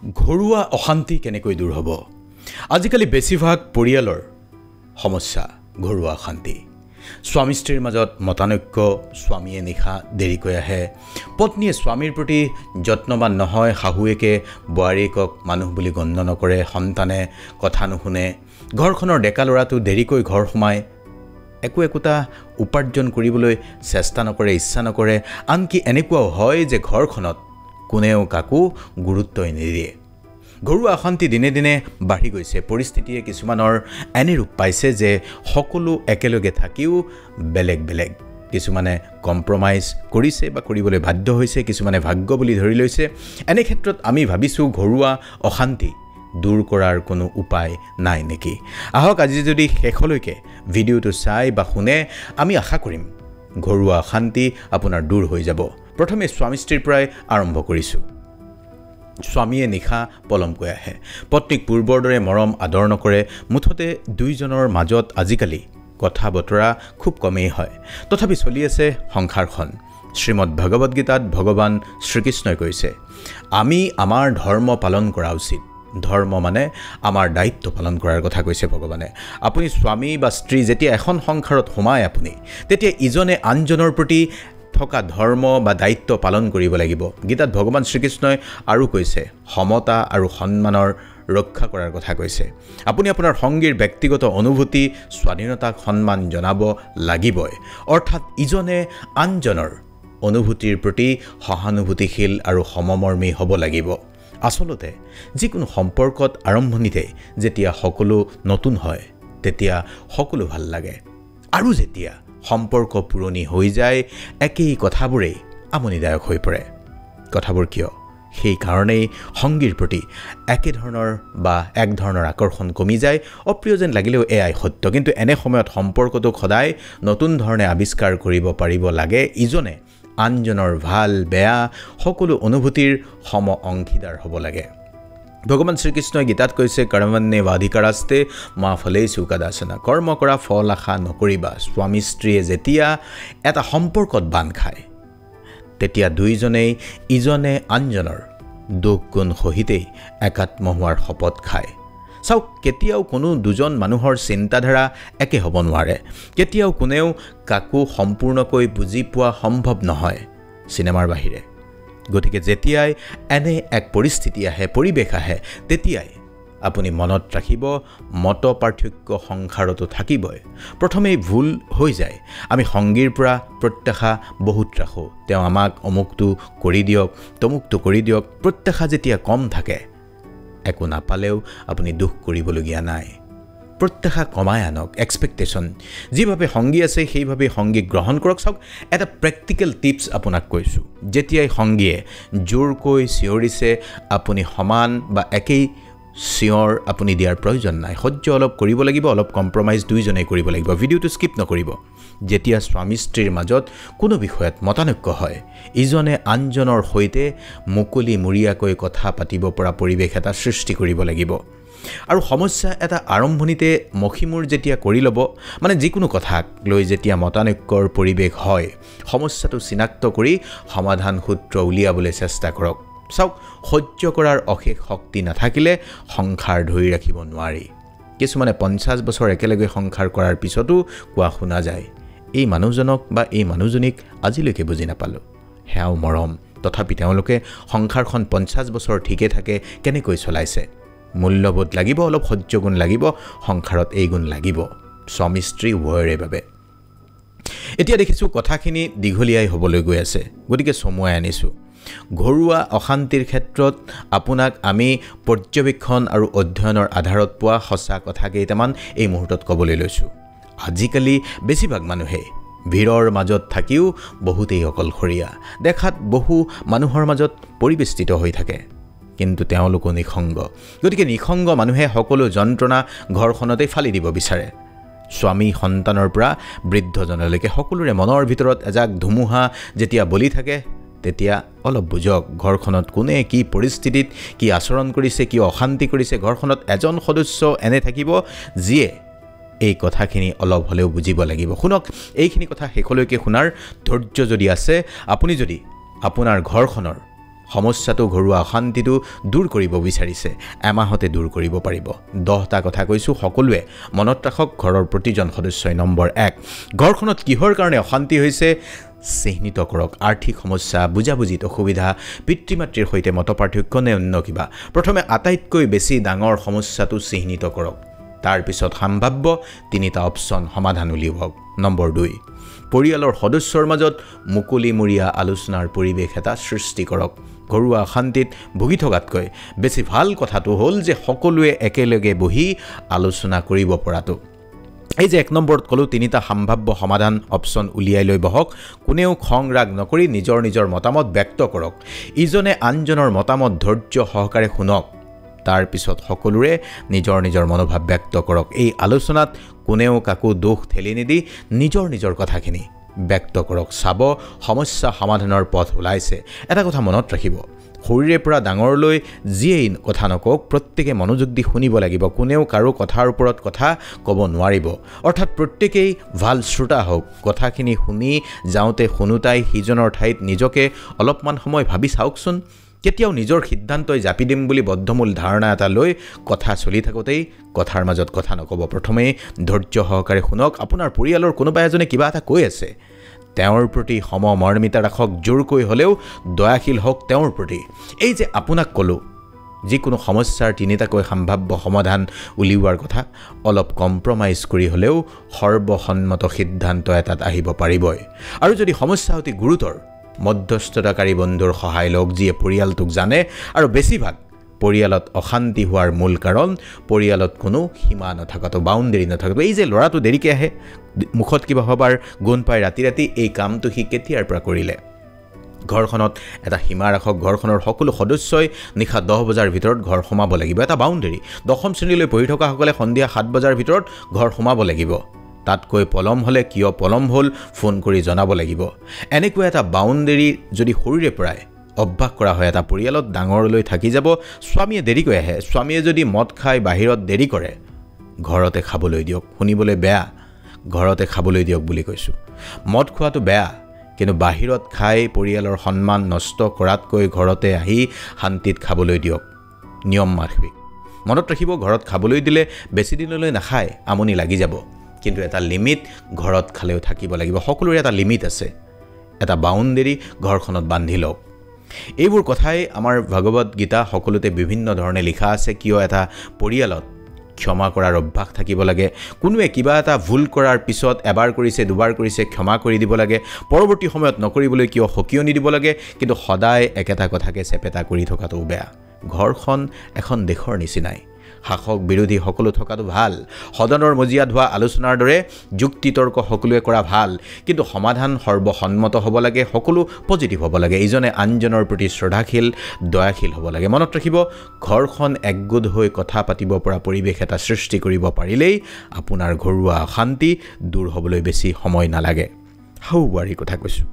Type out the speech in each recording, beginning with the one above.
ঘৰুৱা অশান্তি কেনেকৈ দূৰ হ'ব? আজিকালি বেছিভাগ পৰিয়ালৰ সমস্যা ঘৰুৱা অশান্তি। স্বামী স্ত্ৰীৰ মাজত মতানৈক্য, স্বামীয়ে নিশা দেৰিকৈ আহে, পত্নীয়ে স্বামীৰ প্ৰতি যত্নবান নহয়, শাহুৱেকে বোৱাৰীয়েকক মানুহ বুলি গণ্য নকৰে, সন্তানে কথা নুশুনে, ঘৰখনৰ ডেকা ল'ৰাটো দেৰিকৈ ঘৰ সোমায়, একোটা উপাৰ্জন কৰিবলৈ চেষ্টা নকৰে, ইচ্ছা নকৰে। আনকি এনেকুৱাও হয় যে ঘৰখনত কোনেও কাকো গুৰুত্বই নিদিয়ে। ঘৰুৱা অশান্তি দিনে দিনে বাঢ়ি গৈছে। পৰিস্থিতিয়ে কিছুমানৰ এনে ৰূপ পাইছে যে সকলো একেলগে থাকিও বেলেগ বেলেগ। কিছুমানে কম্প্ৰমাইজ কৰিছে বা কৰিবলৈ বাধ্য হৈছে, কিছুমানে ভাগ্য বুলি ধৰি লৈছে। এনে ক্ষেত্ৰত আমি ভাবিছোঁ ঘৰুৱা অশান্তি দূৰ কৰাৰ কোনো উপায় নাই নেকি? আহক আজি যদি শেষলৈকে ভিডিঅ'টো চাই বা শুনে, আমি আশা কৰিম ঘৰুৱা অশান্তি আপোনাৰ দূৰ হৈ যাব। প্ৰথমে স্বামী স্ত্ৰীৰ পৰাই আৰম্ভ কৰিছোঁ। স্বামীয়ে নিশা পলমকৈ আহে, পত্নীক পূৰ্বৰ দৰে মৰম আদৰ নকৰে। মুঠতে দুয়োজনৰ মাজত আজিকালি কথা বতৰা খুব কমেই হয়। তথাপি চলি আছে সংসাৰখন। শ্ৰীমদ ভগৱদ গীতাত ভগৱান শ্ৰীকৃষ্ণই কৈছে, আমি আমাৰ ধৰ্ম পালন কৰা উচিত। ধৰ্ম মানে আমাৰ দায়িত্ব পালন কৰাৰ কথা কৈছে ভগৱানে। আপুনি স্বামী বা স্ত্ৰী যেতিয়া এখন সংসাৰত সোমায় আপুনি, তেতিয়া ইজনে আনজনৰ প্ৰতি থকা ধৰ্ম বা দায়িত্ব পালন কৰিব লাগিব। গীতাত ভগৱান শ্ৰীকৃষ্ণই আৰু কৈছে সমতা আৰু সন্মানৰ ৰক্ষা কৰাৰ কথা কৈছে। আপুনি আপোনাৰ সংগীৰ ব্যক্তিগত অনুভূতি, স্বাধীনতাক সন্মান জনাব লাগিবই। অৰ্থাৎ ইজনে আনজনৰ অনুভূতিৰ প্ৰতি সহানুভূতিশীল আৰু সমমৰ্মী হ'ব লাগিব। আচলতে যিকোনো সম্পৰ্কত আৰম্ভণিতে যেতিয়া সকলো নতুন হয় তেতিয়া সকলো ভাল লাগে, আৰু যেতিয়া সম্পৰ্ক পুৰণি হৈ যায় একেই কথাবোৰেই আমনিদায়ক হৈ পৰে। কথাবোৰ কিয়? সেইকাৰণেই সংগীৰ প্ৰতি একেধৰণৰ বা এক ধৰণৰ আকৰ্ষণ কমি যায়। অপ্ৰিয় যেন লাগিলেও এয়াই সত্য। কিন্তু এনে সময়ত সম্পৰ্কটোক সদায় নতুন ধৰণে আৱিষ্কাৰ কৰিব পাৰিব লাগে। ইজনে আনজনৰ ভাল বেয়া সকলো অনুভূতিৰ সম অংশীদাৰ হ'ব লাগে। ভগৱান শ্ৰীকৃষ্ণই গীতাত কৈছে কৰ্মণ্যে বাধিকাৰাস্তে মা ফলেষু কদাচন। কৰ্ম কৰা ফল আশা নকৰিবা। স্বামী স্ত্ৰীয়ে যেতিয়া এটা সম্পৰ্কত বান্ধ খায় তেতিয়া দুয়োজনেই ইজনে আনজনৰ দুখ গুণ সহিতেই একাত্ম হোৱাৰ শপত খায়। চাওক, কেতিয়াও কোনো দুজন মানুহৰ চিন্তাধাৰা একে হ'ব নোৱাৰে। কেতিয়াও কোনেও কাকো সম্পূৰ্ণকৈ বুজি পোৱা সম্ভৱ নহয় চিনেমাৰ বাহিৰে। গতিকে যেতিয়াই এনে এক পৰিস্থিতি আহে, পৰিৱেশ আহে, তেতিয়াই আপুনি মনত ৰাখিব মত পাৰ্থক্য সংসাৰতো থাকিবই। প্ৰথমেই ভুল হৈ যায়, আমি সংগীৰ পৰা প্ৰত্যাশা বহুত ৰাখোঁ। তেওঁ আমাক অমুকটো কৰি দিয়ক, তমুকটো কৰি দিয়ক। প্ৰত্যাশা যেতিয়া কম থাকে একো নাপালেও আপুনি দুখ কৰিবলগীয়া নাই। প্ৰত্যাশা কমাই আনক, এক্সপেক্টেশ্যন। যিভাৱে সংগী আছে সেইভাৱে সংগীক গ্ৰহণ কৰক। চাওক, এটা প্ৰেক্টিকেল টিপছ আপোনাক কৈছোঁ। যেতিয়াই সংগীয়ে জোৰকৈ চিঞৰিছে আপুনি সমান বা একেই চিঞৰ আপুনি দিয়াৰ প্ৰয়োজন নাই। সহ্য অলপ কৰিব লাগিব, অলপ কম্প্ৰমাইজ দুয়োজনেই কৰিব লাগিব। ভিডিঅ'টো স্কিপ নকৰিব। যেতিয়া স্বামী স্ত্ৰীৰ মাজত কোনো বিষয়ত মতানৈক্য হয়, ইজনে আনজনৰ সৈতে মুকলিমূৰীয়াকৈ কথা পাতিব পৰা পৰিৱেশ এটা সৃষ্টি কৰিব লাগিব। আৰু সমস্যা এটা আৰম্ভণিতে মষিমূৰ যেতিয়া কৰি ল'ব, মানে যিকোনো কথাক লৈ যেতিয়া মতানৈক্যৰ পৰিৱেশ হয়, সমস্যাটো চিনাক্ত কৰি সমাধান সূত্ৰ উলিয়াবলৈ চেষ্টা কৰক। চাওক, সহ্য কৰাৰ অশেষ শক্তি নাথাকিলে সংসাৰ ধৰি ৰাখিব নোৱাৰি। কিছুমানে 50 বছৰ একেলগে সংসাৰ কৰাৰ পিছতো কোৱা শুনা যায়, এই মানুহজনক বা এই মানুহজনীক আজিলৈকে বুজি নাপালোঁ। সেয়াও মৰম। তথাপি তেওঁলোকে সংসাৰখন 50 বছৰ ঠিকে থাকে কেনেকৈ চলাইছে? মূল্যবোধ লাগিব, অলপ সহ্য গুণ লাগিব, সংসাৰত এই গুণ লাগিব স্বামী স্ত্ৰী উভয়ৰে বাবে। এতিয়া দেখিছোঁ কথাখিনি দীঘলীয়াই হ'বলৈ গৈ আছে, গতিকে চমুৱাই আনিছোঁ। ঘৰুৱা অশান্তিৰ ক্ষেত্ৰত আপোনাক আমি পৰ্যবেক্ষণ আৰু অধ্যয়নৰ আধাৰত পোৱা সঁচা কথা কেইটামান এই মুহূৰ্তত ক'বলৈ লৈছোঁ। আজিকালি বেছিভাগ মানুহে ভিৰৰ মাজত থাকিও বহুতেই অকলশৰীয়া। দেখাত বহু মানুহৰ মাজত পৰিবেষ্টিত হৈ থাকে, কিন্তু তেওঁলোকো নিসংগ। গতিকে নিসংগ মানুহে সকলো যন্ত্ৰণা ঘৰখনতেই ফালি দিব বিচাৰে। স্বামী সন্তানৰ পৰা বৃদ্ধজনলৈকে সকলোৰে মনৰ ভিতৰত এজাক ধুমুহা যেতিয়া বলি থাকে, তেতিয়া অলপ বুজক ঘৰখনত কোনে কি পৰিস্থিতিত কি আচৰণ কৰিছে, কি অশান্তি কৰিছে। ঘৰখনত এজন সদস্য এনে থাকিব যিয়ে এই কথাখিনি অলপ হ'লেও বুজিব লাগিব। শুনক, এইখিনি কথা শেষলৈকে শুনাৰ ধৈৰ্য যদি আছে, আপুনি যদি আপোনাৰ ঘৰখনৰ সমস্যাটো ঘৰুৱা অশান্তিটো দূৰ কৰিব বিচাৰিছে এমাহতে দূৰ কৰিব পাৰিব 10টা কথা কৈছোঁ সকলোৱে মনত ৰাখক ঘৰৰ প্ৰতিজন সদস্যই নম্বৰ 1 ঘৰখনত কিহৰ কাৰণে অশান্তি হৈছে চিহ্নিত কৰক আৰ্থিক সমস্যা বুজাবুজিত অসুবিধা পিতৃ-মাতৃৰ সৈতে মতপাৰ্থক্য নে অন্য কিবা প্ৰথমে আটাইতকৈ বেছি ডাঙৰ সমস্যাটো চিহ্নিত কৰক তাৰ পিছত সম্ভাৱ্য 3টা অপচন সমাধান উলিয়াওক নম্বৰ 2 পৰিয়ালৰ সদস্যৰ মাজত মুকলিমূৰীয়া আলোচনাৰ পৰিৱেশ এটা সৃষ্টি কৰক ঘৰুৱা অশান্তিত ভুগি থকাতকৈ বেছি ভাল কথাটো হ'ল যে সকলোৱে একেলগে বহি আলোচনা কৰিব পৰাটো এই যে 1 নম্বৰত কলো 3টা সম্ভাৱ্য সমাধান অপচন উলিয়াই লৈ বহক কোনেও খং ৰাগ নকৰি নিজৰ নিজৰ মতামত ব্যক্ত কৰক ইজনে আনজনৰ মতামত ধৈৰ্য সহকাৰে শুনক তাৰ পিছত সকলোৰে নিজৰ নিজৰ মনোভাৱ ব্যক্ত কৰক এই আলোচনাত কোনেও কাকো দোষ ঠেলি নিদি নিজৰ নিজৰ কথাখিনি ব্যক্ত কৰক চাব সমস্যা সমাধানৰ পথ ওলাইছে এটা কথা মনত ৰাখিব সৰুৰে পৰা ডাঙৰলৈ যিয়েই কথা নকক প্ৰত্যেকে মনোযোগ দি শুনিব লাগিব কোনেও কাৰো কথাৰ ওপৰত কথা ক'ব নোৱাৰিব অৰ্থাৎ প্ৰত্যেকেই ভাল শ্ৰোতা হওক কথাখিনি শুনি যাওঁতে শুনোতাই সিজনৰ ঠাইত নিজকে অলপমান সময় ভাবি চাওকচোন কেতিয়াও নিজৰ সিদ্ধান্তই জাপি দিম বুলি বদ্ধমূল ধাৰণা এটা লৈ কথা চলি থাকোতেই কথাৰ মাজত কথা নকব প্ৰথমে ধৈৰ্য সহকাৰে শুনক আপোনাৰ পৰিয়ালৰ কোনোবা এজনে কিবা এটা কৈ আছে তেওঁৰ প্ৰতি সমমৰ্মিতা ৰাখক জোৰকৈ হলেও দয়াশীল হওক তেওঁৰ প্ৰতি এই যে আপোনাক কলো যিকোনো সমস্যাৰ 3টাকৈ সম্ভাৱ্য সমাধান উলিওৱাৰ কথা অলপ কম্প্ৰমাইজ কৰি হলেও সৰ্বসন্মত সিদ্ধান্ত এটাত আহিব পাৰিবই আৰু যদি সমস্যা অতি গুৰুতৰ মধ্যস্থতাকাৰী বন্ধুৰ সহায় লওক যিয়ে পৰিয়ালটোক জানে আৰু বেছিভাগ পৰিয়ালত অশান্তি হোৱাৰ মূল কাৰণ পৰিয়ালত কোনো সীমা নথকাটো বাউণ্ডেৰী নথকাটো এই যে ল'ৰাটো দেৰিকৈ আহে মুখত কিবা হবাৰ গুণ পাই ৰাতি ৰাতি এই কামটো সি কেতিয়াৰ পৰা কৰিলে ঘৰখনত এটা সীমা ৰাখক ঘৰখনৰ সকলো সদস্যই নিশা 10 বজাৰ ভিতৰত ঘৰ সোমাব লাগিব এটা বাউণ্ডেৰী 10ম শ্ৰেণীলৈ পঢ়ি থকা সকলে সন্ধিয়া 7 বজাৰ ভিতৰত ঘৰ সোমাব লাগিব তাতকৈ পলম হলে কিয় পলম হল ফোন কৰি জনাব লাগিব এনেকৈ এটা বাউণ্ডেৰী যদি সৰুৰে পৰাই অভ্যাস কৰা হয় এটা পৰিয়ালত ডাঙৰলৈ থাকি যাব স্বামীয়ে দেৰিকৈ আহে স্বামীয়ে যদি মদ খাই বাহিৰত দেৰি কৰে ঘৰতে খাবলৈ দিয়ক শুনিবলৈ বেয়া ঘৰতে খাবলৈ দিয়ক বুলি কৈছো মদ খোৱাটো বেয়া কিন্তু বাহিৰত খাই পৰিয়ালৰ সন্মান নষ্ট কৰাতকৈ ঘৰতে আহি শান্তিত খাবলৈ দিয়ক নিয়ম মাফিক মনত ৰাখিব ঘৰত খাবলৈ দিলে বেছি দিনলৈ নাখায় আমনি লাগি যাব কিন্তু এটা লিমিট ঘৰত খালেও থাকিব লাগিব সকলোৰে এটা লিমিট আছে এটা বাউণ্ডেৰী ঘৰখনত বান্ধি লওক এইবোৰ কথাই আমাৰ ভগৱত গীতা সকলোতে বিভিন্ন ধৰণে লিখা আছে কিয় এটা পৰিয়ালত ক্ষমা কৰাৰ অভ্যাস থাকিব লাগে কোনোৱে কিবা এটা ভুল কৰাৰ পিছত এবাৰ কৰিছে দুবাৰ কৰিছে ক্ষমা কৰি দিব লাগে পৰৱৰ্তী সময়ত নকৰিবলৈ কিয় হকিয়নি দিব লাগে কিন্তু সদায় একেটা কথাকে চেপেটা কৰি থকাটো বেয়া ঘৰখন এখন দেশৰ নিচিনাই শাসক বিৰোধী সকলো থকাটো ভাল সদনৰ মজিয়াত হোৱা আলোচনাৰ দৰে যুক্তি তৰ্ক সকলোৱে কৰা ভাল কিন্তু সমাধান সৰ্বসন্মত হ'ব লাগে সকলো পজিটিভ হ'ব লাগে ইজনে আনজনৰ প্ৰতি শ্ৰদ্ধাশীল দয়াশীল হ'ব লাগে মনত ৰাখিব ঘৰখন একগোট হৈ কথা পাতিব পৰা পৰিৱেশ এটা সৃষ্টি কৰিব পাৰিলেই আপোনাৰ ঘৰুৱা অশান্তি দূৰ হ'বলৈ বেছি সময় নালাগে হাউবাৰী কথা কৈছো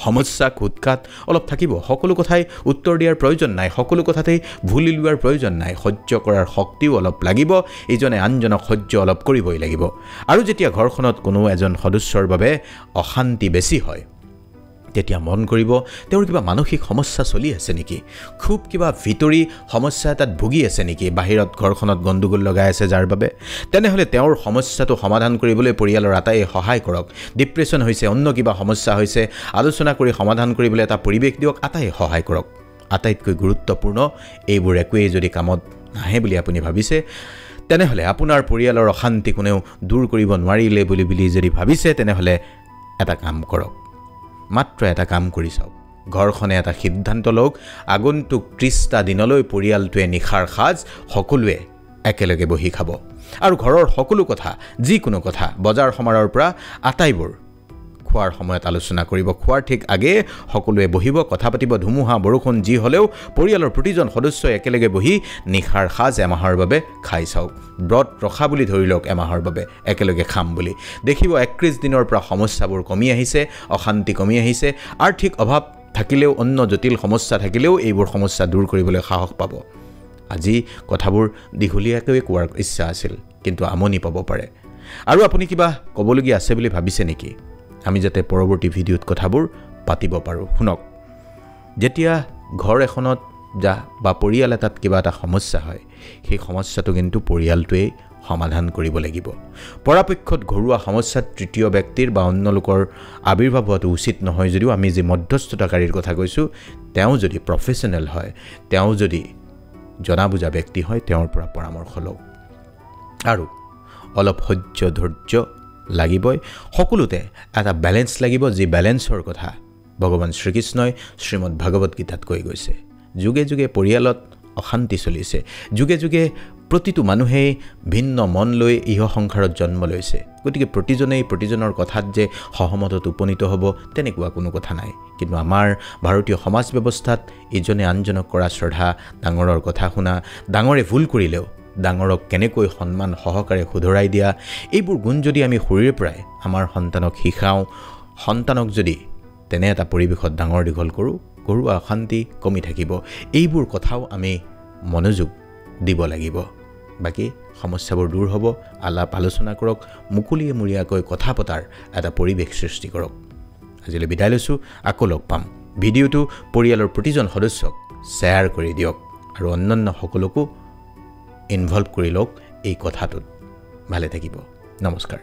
সমস্যা খুটকাট অলপ থাকিব সকলো কথাই উত্তৰ দিয়াৰ প্ৰয়োজন নাই সকলো কথাতেই ভুলি লোৱাৰ প্ৰয়োজন নাই সহ্য কৰাৰ শক্তিও অলপ লাগিব ইজনে আনজনক সহ্য অলপ কৰিবই লাগিব আৰু যেতিয়া ঘৰখনত কোনো এজন সদস্যৰ বাবে অশান্তি বেছি হয় তেতিয়া মন কৰিব তেওঁৰ কিবা মানসিক সমস্যা চলি আছে নেকি খুব কিবা ভিতৰি সমস্যা এটাত ভুগি আছে নেকি বাহিৰত ঘৰখনত গণ্ডগোল লগাই আছে যাৰ বাবে তেনেহলে তেওঁৰ সমস্যাটো সমাধান কৰিবলৈ পৰিয়ালৰ আটাইয়ে সহায় কৰক ডিপ্ৰেছন হৈছে অন্য কিবা সমস্যা হৈছে আলোচনা কৰি সমাধান কৰিবলৈ এটা পৰিৱেশ দিয়ক আটাইয়ে সহায় কৰক আটাইতকৈ গুৰুত্বপূৰ্ণ এইবোৰ একোৱেই যদি কামত নাহে বুলি আপুনি ভাবিছে তেনেহলে আপোনাৰ পৰিয়ালৰ অশান্তি কোনেও দূৰ কৰিব নোৱাৰিলে বুলি যদি ভাবিছে তেনেহলে এটা কাম কৰক মাত্ৰ এটা কাম কৰি চাওক ঘৰখনে এটা সিদ্ধান্ত লওক আগন্তুক 30টা দিনলৈ পৰিয়ালটোৱে নিখাৰ সাজ সকলোৱে একেলগে বহি খাব আৰু ঘৰৰ সকলো কথা যিকোনো কথা বজাৰ সমাৰৰ পৰা আটাইবোৰ খোৱাৰ সময়ত আলোচনা কৰিব খোৱাৰ ঠিক আগে সকলোৱে বহিব কথা পাতিব ধুমুহা বৰষুণ যি হলেও পৰিয়ালৰ প্ৰতিজন সদস্যই একেলগে বহি নিখাৰ সাজ এমাহৰ বাবে খাই চাওক ব্ৰত ৰখা বুলি ধৰি লওক এমাহৰ বাবে একেলগে খাম বুলি দেখিব 31 দিনৰ পৰা সমস্যাবোৰ কমি আহিছে অশান্তি কমি আহিছে আৰ্থিক অভাৱ থাকিলেও অন্য জটিল সমস্যা থাকিলেও এইবোৰ সমস্যা দূৰ কৰিবলৈ সাহস পাব আজি কথাবোৰ দীঘলীয়াকৈ কোৱাৰ ইচ্ছা আছিল কিন্তু আমনি পাব পাৰে আৰু আপুনি কিবা ক'বলগীয়া আছে বুলি ভাবিছে নেকি আমি যাতে পৰৱৰ্তী ভিডিঅ'ত কথাবোৰ পাতিব পাৰো শুনক যেতিয়া ঘৰ এখনত বা পৰিয়াল এটাত কিবা এটা সমস্যা হয় সেই সমস্যাটো কিন্তু পৰিয়ালটোৱেই সমাধান কৰিব লাগিব পৰাপক্ষত ঘৰুৱা সমস্যাত তৃতীয় ব্যক্তিৰ বা অন্য লোকৰ আবিৰ্ভাৱ হোৱাটো উচিত নহয় যদিও আমি যে মধ্যস্থতাকাৰীৰ কথা কৈছোঁ তেওঁ যদি প্ৰফেচনেল হয় তেওঁ যদি জনা বুজা ব্যক্তি হয় তেওঁৰ পৰা পৰামৰ্শ লওক আৰু অলপ ধৈৰ্য লাগিবই সকলোতে এটা বেলেন্স লাগিব যি বেলেন্সৰ কথা ভগৱান শ্ৰীকৃষ্ণই শ্ৰীমদ ভাগৱত গীতাত কৈ গৈছে যুগে যুগে পৰিয়ালত অশান্তি চলিছে যুগে যুগে প্ৰতিটো মানুহেই ভিন্ন মন লৈ ইহ সংসাৰত জন্ম লৈছে গতিকে প্ৰতিজনৰ কথাত যে সহমতত উপনীত হ'ব তেনেকুৱা কোনো কথা নাই কিন্তু আমাৰ ভাৰতীয় সমাজ ব্যৱস্থাত ইজনে আনজনক কৰা শ্ৰদ্ধা ডাঙৰৰ কথা শুনা ডাঙৰে ভুল কৰিলেও ডাঙৰক কেনেকৈ সন্মান সহকাৰে শুধৰাই দিয়া এইবোৰ গুণ যদি আমি সৰুৰে পৰাই আমাৰ সন্তানক শিকাওঁ সন্তানক যদি তেনে এটা পৰিৱেশত ডাঙৰ দীঘল কৰোঁ ঘৰুৱা অশান্তি কমি থাকিব এইবোৰ কথাও আমি মনোযোগ দিব লাগিব বাকী সমস্যাবোৰ দূৰ হ'ব আলাপ আলোচনা কৰক মুকলিমূৰীয়াকৈ কথা পতাৰ এটা পৰিৱেশ সৃষ্টি কৰক আজিলৈ বিদায় লৈছোঁ আকৌ লগ পাম ভিডিঅ'টো পৰিয়ালৰ প্ৰতিজন সদস্যক শ্বেয়াৰ কৰি দিয়ক আৰু অন্যান্য সকলোকো ইনভলভ কৰি লওক এই কথাটোত ভালে থাকিব নমস্কাৰ